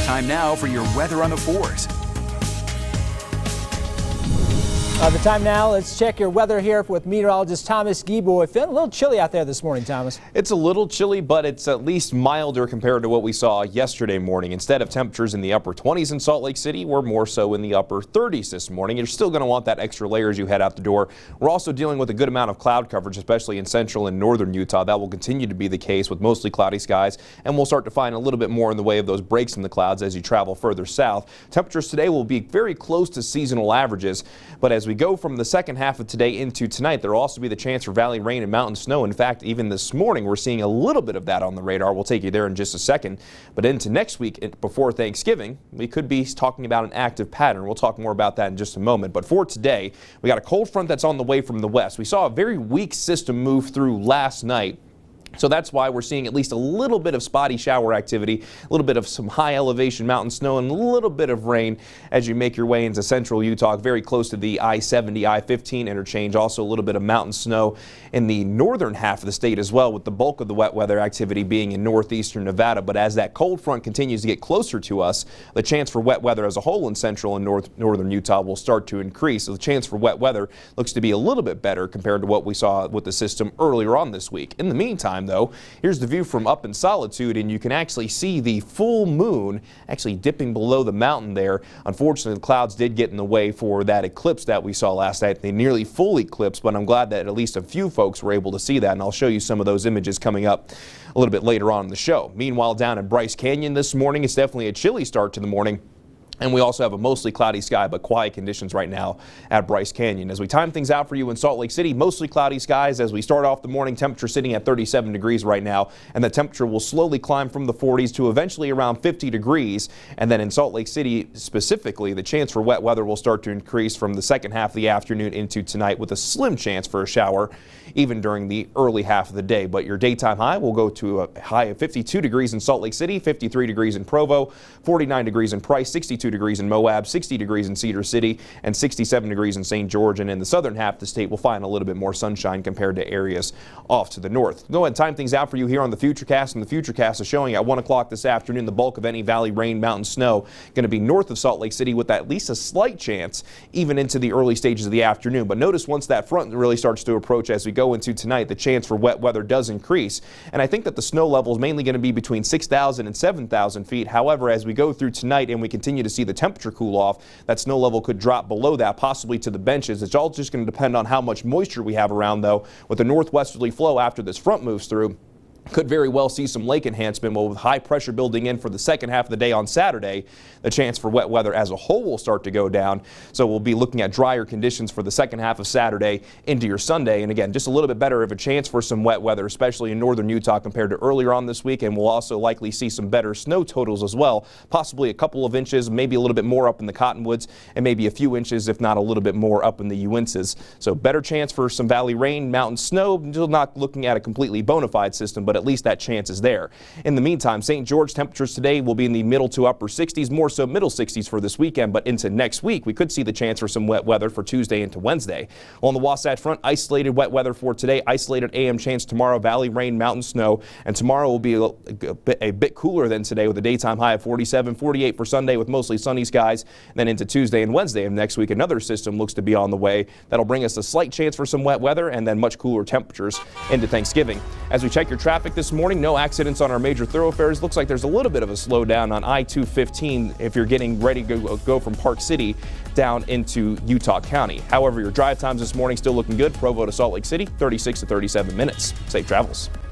Time now for your weather on the 4s. The time now, let's check your weather here with meteorologist Thomas Gieboy. Feeling a little chilly out there this morning, Thomas. It's a little chilly, but it's at least milder compared to what we saw yesterday morning. Instead of temperatures in the upper 20s in Salt Lake City, we're more so in the upper 30s this morning. You're still going to want that extra layer as you head out the door. We're also dealing with a good amount of cloud coverage, especially in central and northern Utah. That will continue to be the case with mostly cloudy skies, and we'll start to find a little bit more in the way of those breaks in the clouds as you travel further south. Temperatures today will be very close to seasonal averages, but as we go from the second half of today into tonight, there will also be the chance for valley rain and mountain snow. In fact, even this morning, we're seeing a little bit of that on the radar. We'll take you there in just a second. But into next week, before Thanksgiving, we could be talking about an active pattern. We'll talk more about that in just a moment. But for today, we got a cold front that's on the way from the west. We saw a very weak system move through last night. So that's why we're seeing at least a little bit of spotty shower activity, a little bit of some high elevation mountain snow, and a little bit of rain as you make your way into central Utah, very close to the I-70, I-15 interchange. Also a little bit of mountain snow in the northern half of the state as well, with the bulk of the wet weather activity being in northeastern Nevada. But as that cold front continues to get closer to us, the chance for wet weather as a whole in central and northern Utah will start to increase. So the chance for wet weather looks to be a little bit better compared to what we saw with the system earlier on this week. In the meantime, though, here's the view from up in Solitude, and you can actually see the full moon actually dipping below the mountain there. Unfortunately, the clouds did get in the way for that eclipse that we saw last night, the nearly full eclipse, but I'm glad that at least a few folks were able to see that, and I'll show you some of those images coming up a little bit later on in the show. Meanwhile, down in Bryce Canyon this morning, it's definitely a chilly start to the morning. And we also have a mostly cloudy sky, but quiet conditions right now at Bryce Canyon. As we time things out for you in Salt Lake City, mostly cloudy skies as we start off the morning. Temperature sitting at 37 degrees right now, and the temperature will slowly climb from the 40s to eventually around 50 degrees. And then in Salt Lake City specifically, the chance for wet weather will start to increase from the second half of the afternoon into tonight, with a slim chance for a shower even during the early half of the day. But your daytime high will go to a high of 52 degrees in Salt Lake City, 53 degrees in Provo, 49 degrees in Price, 62 degrees in Moab, 60 degrees in Cedar City, and 67 degrees in St. George. And in the southern half of the state, we'll find a little bit more sunshine compared to areas off to the north. Go ahead and time things out for you here on the Futurecast, and the Futurecast is showing at 1 o'clock this afternoon the bulk of any valley rain, mountain snow going to be north of Salt Lake City, with at least a slight chance even into the early stages of the afternoon. But notice once that front really starts to approach as we go into tonight, the chance for wet weather does increase. And I think that the snow level is mainly going to be between 6,000 and 7,000 feet. However, as we go through tonight and we continue to see the temperature cool off, that snow level could drop below that, possibly to the benches. It's all just going to depend on how much moisture we have around, though. With the northwesterly flow after this front moves through, could very well see some lake enhancement. Well, with high pressure building in for the second half of the day on Saturday, the chance for wet weather as a whole will start to go down. So we'll be looking at drier conditions for the second half of Saturday into your Sunday. And again, just a little bit better of a chance for some wet weather, especially in northern Utah compared to earlier on this week. And we'll also likely see some better snow totals as well, possibly a couple of inches, maybe a little bit more up in the Cottonwoods, and maybe a few inches, if not a little bit more, up in the Uintas. So better chance for some valley rain, mountain snow. Still not looking at a completely bona fide system, but at least that chance is there. In the meantime, St. George temperatures today will be in the middle to upper 60s, more so middle 60s for this weekend, but into next week, we could see the chance for some wet weather for Tuesday into Wednesday. On the Wasatch Front, isolated wet weather for today, isolated AM chance tomorrow, valley rain, mountain snow, and tomorrow will be a bit cooler than today, with a daytime high of 47, 48 for Sunday with mostly sunny skies. And then into Tuesday and Wednesday of next week, another system looks to be on the way. That'll bring us a slight chance for some wet weather and then much cooler temperatures into Thanksgiving. As we check your traffic this morning, no accidents on our major thoroughfares. Looks like there's a little bit of a slowdown on I-215 if you're getting ready to go from Park City down into Utah County. However, your drive times this morning still looking good. Provo to Salt Lake City, 36 to 37 minutes. Safe travels.